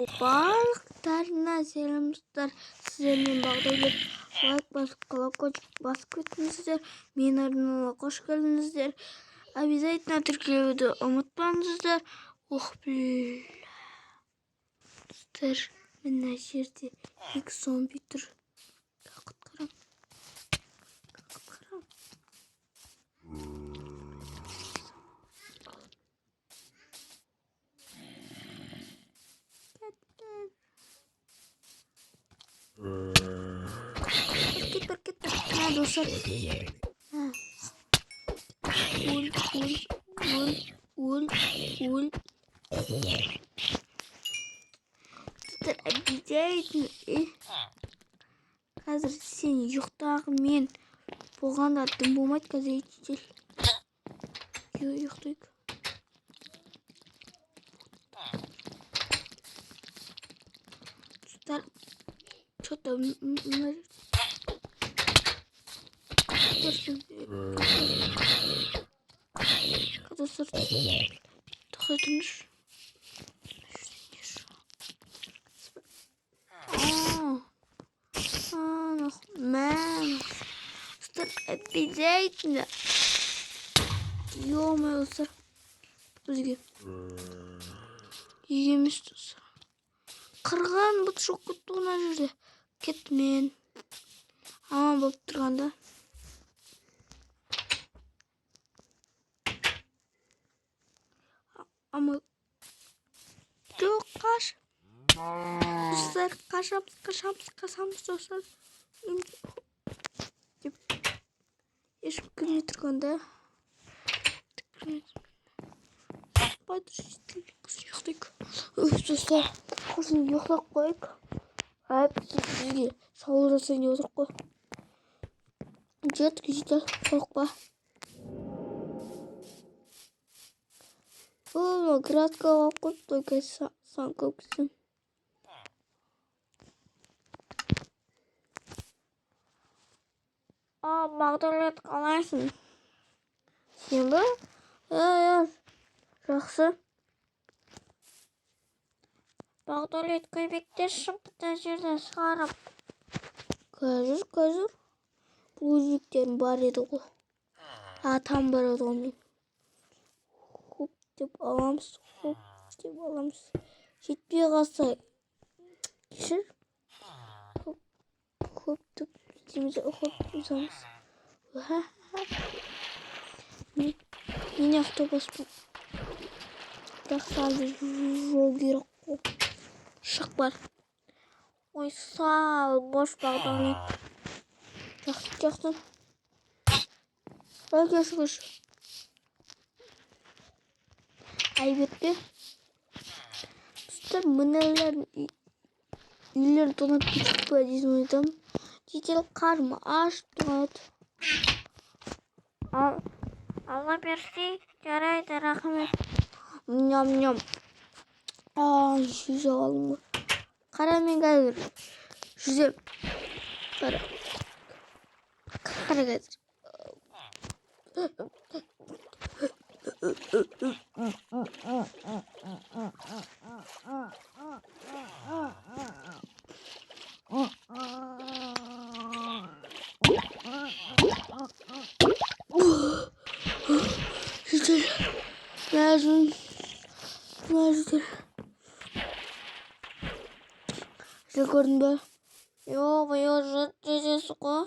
Барлықтарына сәлем достар. Сіздермен Бағдәулет. Лайк басып, колокольчик басып кетіңіздер. Мен арнама қош келдіңіздер. Обязательно тіркелуді ұмытпаңыздар. Ох, блин. Достар, мына жерде екі зомби тұр. Құтқарам. Бір достар. Өл. Достар, обязательно. Қазір сен ұйықтағымен болғанда дым болмайды. Қазір етел. Ұйықтайық. Достар, что-то достар, тоқтатыңыз. Достар, обязательно. Ё-моё, достар. Бізге егеміз достар. Қырған бұт жоқ кетті ғана жерде. Кетті мен. Аман болып тұрғанда. Ama çok dostlar, kaçamız dostlar. Ешкім келмей тұрғанда. Ұйықтайық. Достар, құрсын ұйықтап қойық. Бізге сауыл жасайын деп отырық қой. Жетті, қорықпа. Градқа алып қойып, только сан көксін. Бағдәулет, қалайсың? Сен бе? Жақсы. Бағдәулет, көйбектер шықты жерден шығарып. Қазір. Бұл өзбектердің бар еді ғой. Там бар еді ғой мен. Деп аламыз. Жетпей қалса кешір. Көп деп жұмсамыз. Мен автобуспен. Бірақ салды жол керек қой. Шық бар. Ой, сал, бош Бағдәулет. Жақсы. Көш. Айбетке. Достар, мыналардың үйлерін тонап кетіп па дейін ойдым. Жетел қарым аш тұрады. Алла берсе, жарайды, рахмет. Ням. Жүзе алым. Қара мен қазір. Жүзем. Қара қазір. Жетел. Мәждір. Көрдің бе? Жетесі қой.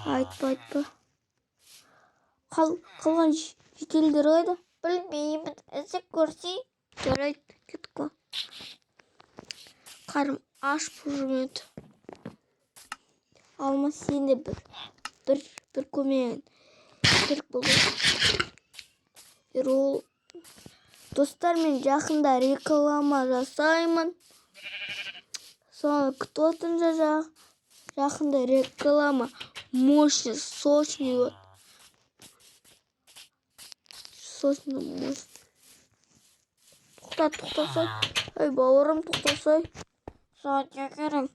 Айтпа. Қалған жетелдер қайда? Білмеймін. Іздеп көрсей. Жарайды, кет қой. Қарым аш жүрмеді. Алма сен де бір көмегін керек болды. Ерол. Достар, мен жақында реклама жасаймын. Соны күтіп отырыңыздар. Жақында реклама мощный, сочный вот. Сочный. Тоқтасай. Ай, бауырым, тоқтасай. Жекерің.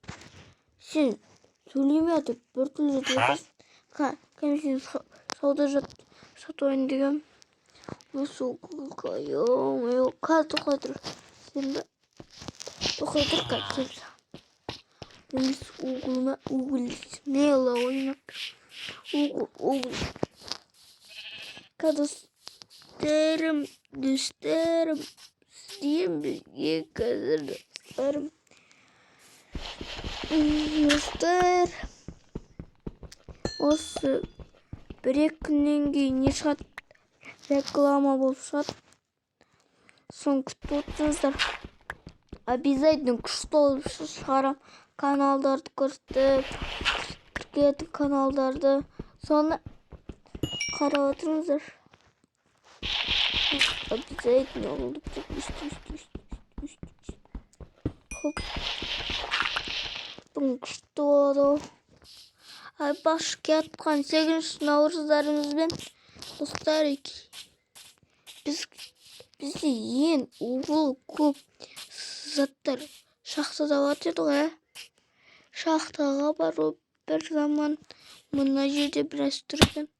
Сен сөйлеме атып, бір тіл жетіп. Кәмесен сауда сатуайын деген. Осы қазір тоқтай тұр. Сен бе? Okuydur kaçır. Biz Google ne ala oynap. Google. Kadostlarım, dostlarım. Diyeyim bir kadar dostlarım. Dostlar. Осы bir күннен кейін не шығады? Реклама болса, соны күтіп отырыңыздар. Обязательно күшті болып шығарам. Каналдарды көрсетіп, кірген каналдарды. Соны қарап отырыңыздар. Обязательно oldu. Хоп. Бұл күшті болады. Başka atқан 8 наурыздарымызбен достар бізде ең ол көп заттар шахтада бар еді ғой. Шахтаға бару бір заман мына жерде біраз тұрған.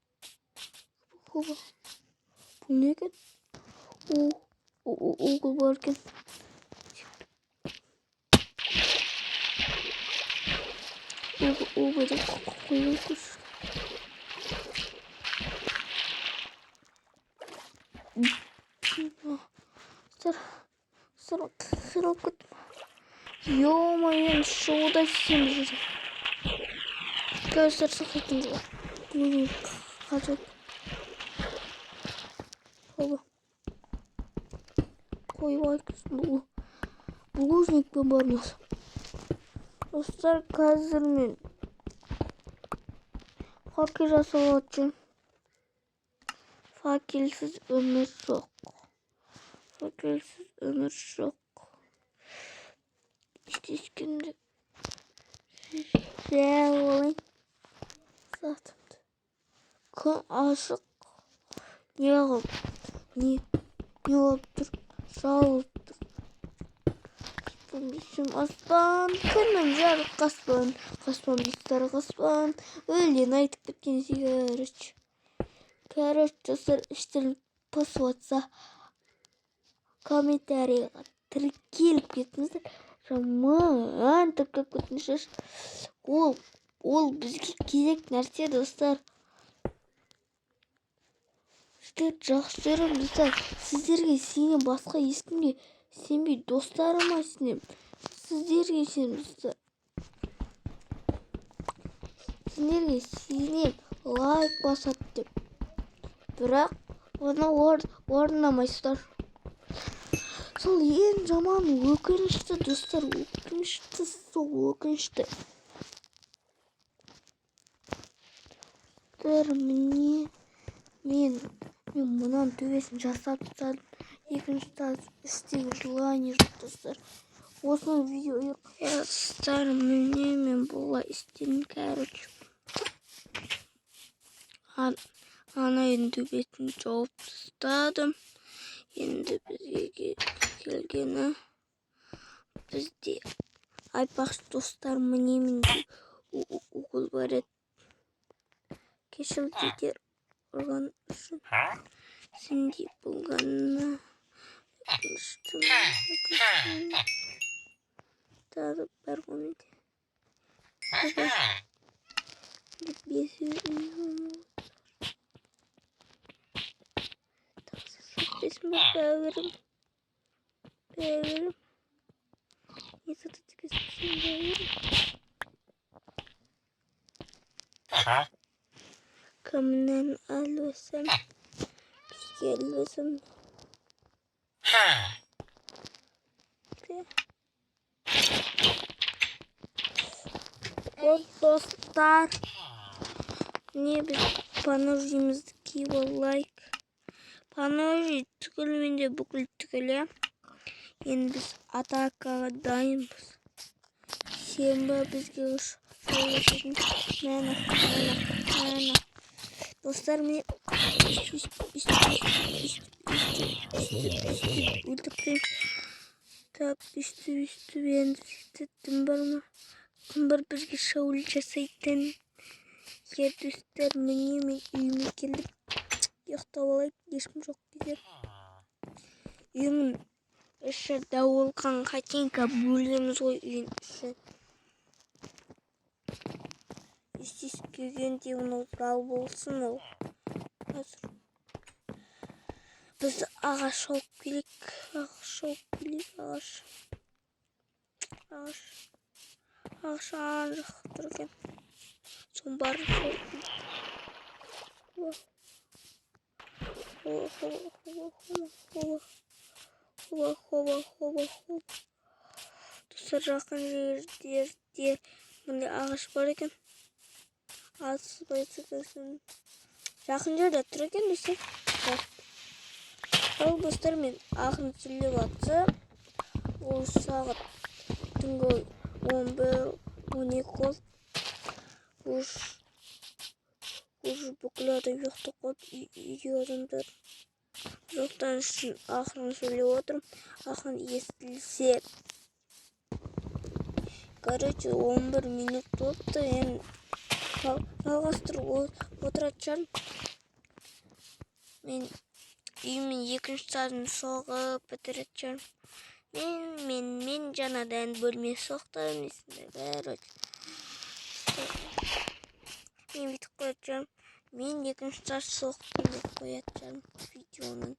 Бұл не екен? Угол бар екен. Угол деп қойып Сырып кетті. Ё-моё, шоуда семіз. Көздер сақайтын жоқ. Бұл қажет. Қойып айтқызын. Булыжникпен бармыз. Достар, қазір мен факел жасап жатырмын. Факелсіз өмір жоқ. Факелсіз өмір жоқ. İşte olayım. Zaten. Kan aşık. Ne oldu? Sağ oldu. Bizim aslan. Kırmızı jarık kaspan. Kaspan bizler kaspan. Öyle aytıp bitken sigaraç. Короче, dostlar işte посылатса комментарийға тіркеліп кетіңіздер. Жаман тіркеліп кетіңіздер. Ол бізге керек нәрсе, достар. Сіздер жақсы көремін. Сіздерге сенем, басқа ешкімге сенбей, достарыма сенем. Сіздерге сенем, достар. Сіздерге сенем, лайк басады деп. Бірақ оны орындамайсыздар. Сол ең жаман өкінішті, достар. Өкінішті. Мен мұнан төбесін жасап тастадым. Екінші таз істегі желание жоқ, достар. Осыны видео достар, мен бұлай істедім, короче. Ана енді төбесін жауып тастадым. Енді бізге келгені бізде айтпақшы, достар, мен угол бар еді. Кешіріңіздер ұрған үшін. Сендей болғанына өкініштім. Тағы бар көмеді. Бесін бар бәуірім. Не сатып текесін бәуірім. Кімнен әлбесім. Бізге әлбесім. Вот, достар. Не біз паножимызды киіп алайық. Паножи түгілменде бүкіл түгілі. Енді біз атакаға дайынбыз. Сенбі бізге ұшын. Мәні. Достар, мен өлтіріп. Так, үсті енді сөйтеттім бар ма? Кім бар бізге шауль жасайтын. Достар, мен үйіме келдім. Ұйықтап алайық, ешкім жоқ кезер. Үйімін іші волкан хотенько бөлеміз ғой үйін іші. Естес күйгенде оны жал болсын ол. Қазір біз ағаш алып келек. Ағаш ан жаққа тұр екен. Соның барын шауып келек. Достар, жақын жерде мындай ағаш бар екен. Жақын жерде тұр екен десе. Ал достар, мен ақын сөйлеп атса, ол сағат түнгі 11-12 болды. Уже бүкіл адам ұйықтап қалды, үйде адамдар. Жоқтан үшін ақырын сөйлеп отырмын. Ақын естілсе. Короче, 11 минут болыпты. Енді жалғастырып отыратын шығармын. Мен үйіммен екінші сазын соғып бітіретін шығармын. Мен жаңадан бөлме соқтым. Короче. Мен бүйтіп қоятын шығармын. Мен екінші саз соқтым деп қоятын шығармын видеоның.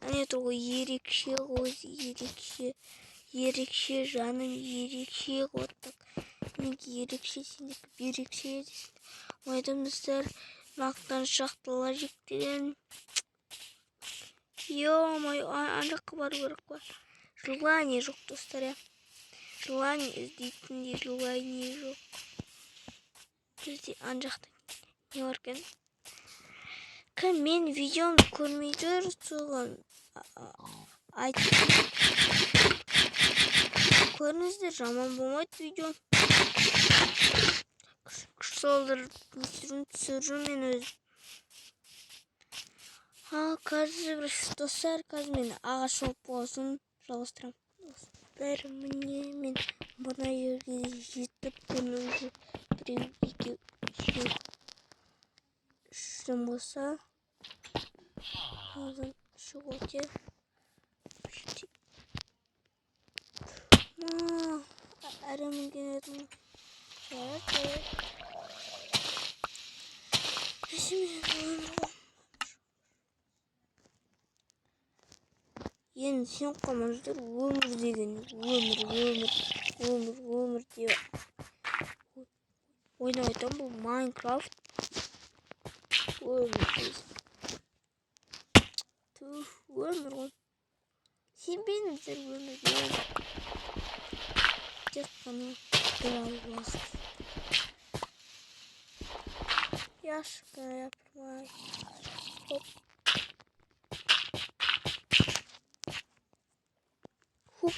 Әне тұр ғой, ерекше ғой, ерекше жаным, ерекше қоттық. Менің ерекше, сендікі берекше дейсің. Ойдымыздар мақтан шақтыла жектеген. Ё-моё, анжаққа бару керек қой. Желание жоқ, достар, я. Желание іздейтіндей желание жоқ. Бізде анжақта не бар екен? Кім мен видеомды көрмей жүр, соған айтып көріңіздер, жаман болмайды видеом. Күш салдыр түсіру мен өзім. Қазір достар, қазір мен ағаш болып болсын жалғастырам. Достар, міне мен мына жерге жетіп көңілді біреу, екеу, үшін болса. Ağzın şu koca. Aramın geledim. Şöyle. Yeni sen komandır ömür деген ömür diyor. Oynayacağım bu Minecraft. Ömür. Ömür o. Sen benim ömür diyor. Tek bana biraz bastı. Yaşka yapma. Hop. Hop.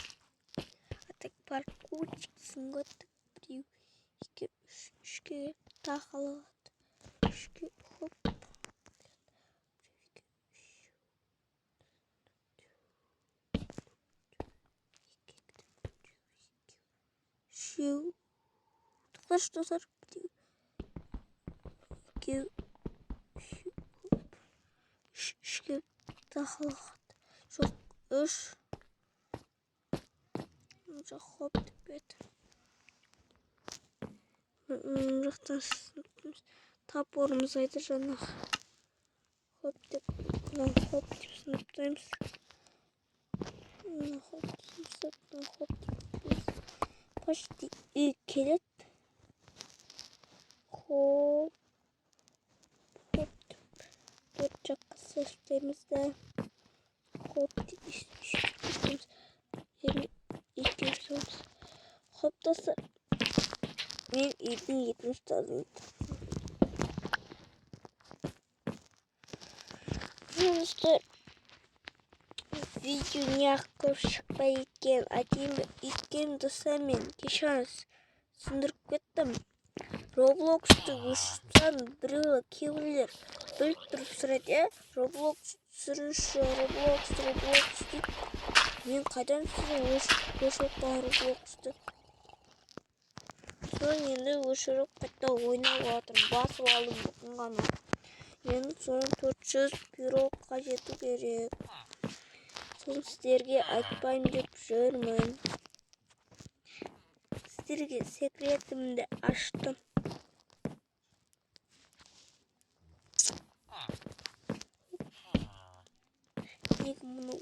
Atak parkurçısın götük bir iki üç kere takılı. Üç kere hop. Şu. Dostlar. İki. Üç kere takılı. Çok üç. Hop evet. Жақтан тапорымыз айды жаңа. Хоп деп сыныптаймыз. Хоп деп почти келет. Хоп деп төрт жаққа сыштаймыз да. Хоп деп үштейміз. Екеуміз. Хоп достар. Мен үйдің етін ұстадым. Достар, видео неғып көп шықпай екен. Айткен достар, мен кешіріңіз түсіндіріп кеттім. Roblox'ты өшірсем біреуі кейбіреулер біліп тұрып сұрайды, Roblox түсіріңізші, Roblox дейді. Мен қайдан өшіріп бар Roblox'ты. Енді өшіріп қайта ойнап жатырмын. Басып алдым бүгін ғана. Енді соның 400 пирог қажеті керек. Соны сіздерге айтпайын деп жүрмін. Сіздерге секретімді аштым. Неге мұны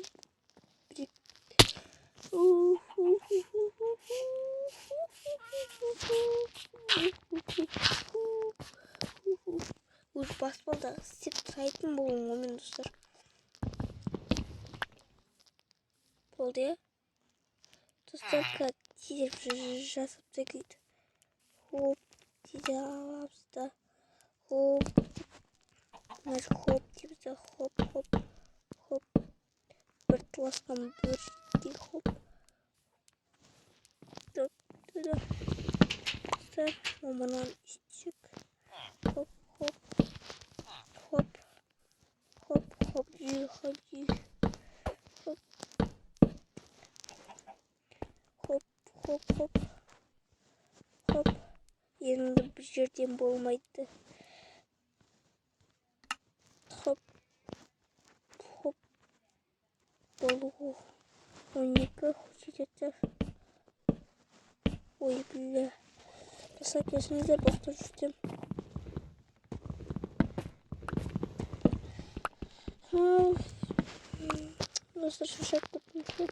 өз баспалда істеп сайтын болуым омен достар. Болды я? Достар тизер жасап тегейді. Хоп, тизер аламыз да. Хоп. Мына хоп дейміз да. Хоп, хоп, хоп. Бір тұласқан бір дейді. Хоп. Достар, маманан істесек. Хоп, хоп. Хоп. Хоп, хоп, жүй, хоп, жүй. Хоп. Хоп, хоп, хоп. Хоп. Енді бір жерден болмайды. Хоп. Хоп. Болу. 12 жетеді. Ой, бля. Жасай кесіңіздер, баста жүрсем. Достар шашап көптім.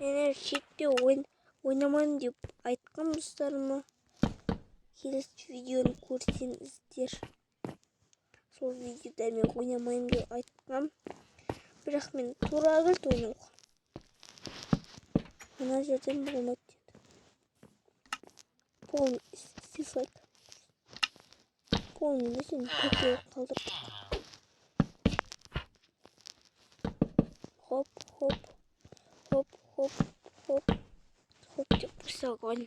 Мен шетте ойнамайын деп айтқам достарыма. Келесі видеоны көрсеңіздер. Сол видеода мен ойнамайын деп айтқам. Бірақ мен тура келді ойнауға. Мына жерден болмайды деді. Полный істесайд. Полный несен көкке қалдырды. Хоп, хоп. Хоп, хоп, хоп. Хоп деп бұрсаған.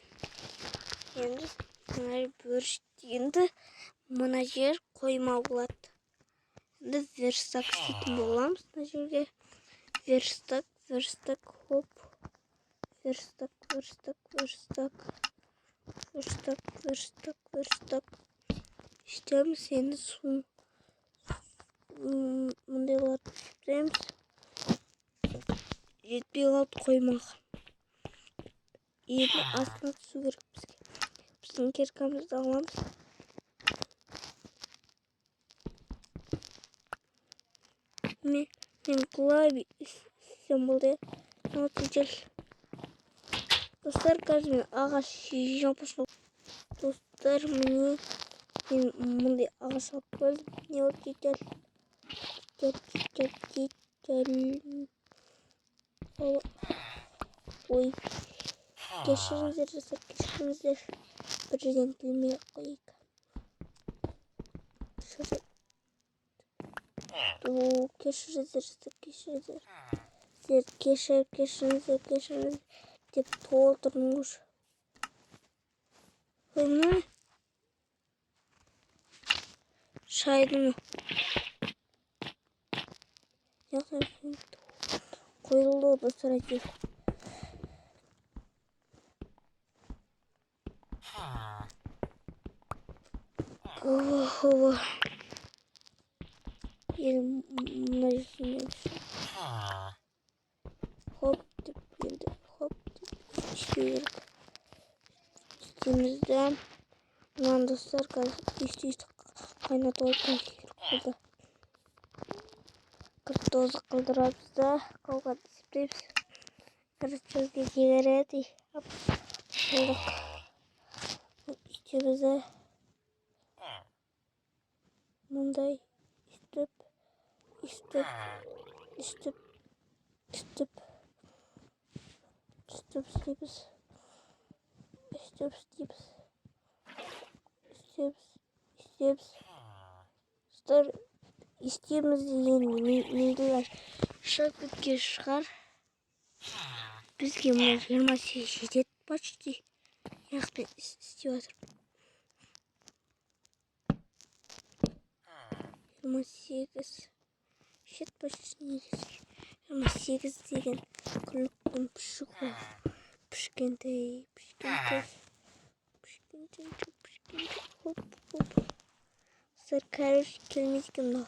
Енді мына бөріштегенді мына жер қойма болады. Енді верстак істейтін боламыз мына жерге. Верстак, верстак, хоп. Верстак, верстак, верстак. Верстак, верстак, верстак. İşte seni sun. Мындайларды түсіреміз. Жетпей қалды қоймаға. Енді астына түсу керек бізге. Біздің киркамызды аламыз. Мен клави символды нотичел. Достар, қазір мен ағаш жапышып. Достар, мен мындай ағаш алып келдім. Не нотичел. Ой, кешіріңіздер жасап, кешіріңіздер. Бір жерден білмей қойық. Кешіріңіздер жасап, кешіріңіздер. Кешіріңіздер деп толтырыңыз. Қойма. Шайды ма? Қойылды достар әйтеуір. Мына жерден хоп деп енді хоп деп істеу керек. Істейміз да. Мынаны достар қазір істейді қайнатып керек болды. Картозы қылдырамыз да қалған істейміз. Картозға жегереді. Болдық. Істейміз да. Мындай істеп істейміз деген менділер шығып кеткен шығар. Бізге мұны 28 жетеді почти. Яқпен істеп жатырмын. 28 шет почти негізі. 28 деген күліктің пішігі. Пішкентай. Хоп. Dostlar karış kelime çıkımda.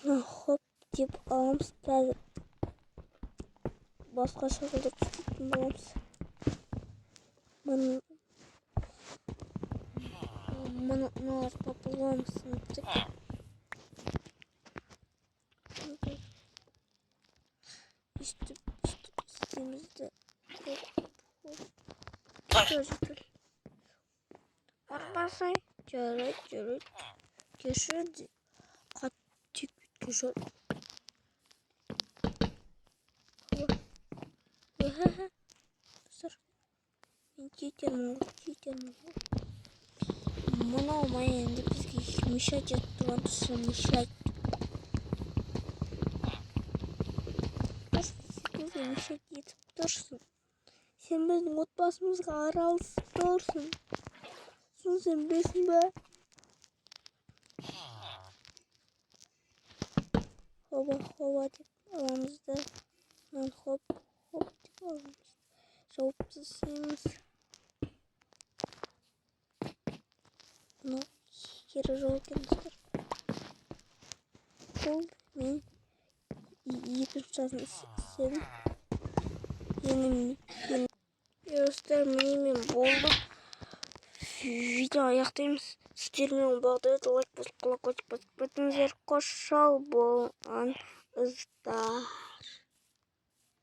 Hop deyip alamız қазір. Басқа шақылдап істейтін боламыз. Мыналар популамыз сыныптық. Üstüp üstümüzde çocuklar arabası cırıt geçirdi kaçık geçir sır çiğdem mana olmayın biz mişak yaptı mişak mişak yetip dursun. Sen bizim отбасымызға араласып тұрсың. Соны сен білесің бе? Хоба деп аламыз да. Хоп деп аламыз. Жауапсыз сеніміз. Мынау кері жол екенсіздер. Бұл мен екінші жазын істедім. Dostlar benim oldu. Video аяқтаймыз. Сіздермен бағдарды лайк басып, колокольчик басып, бітіңіздер. Қош сау болыңыздар.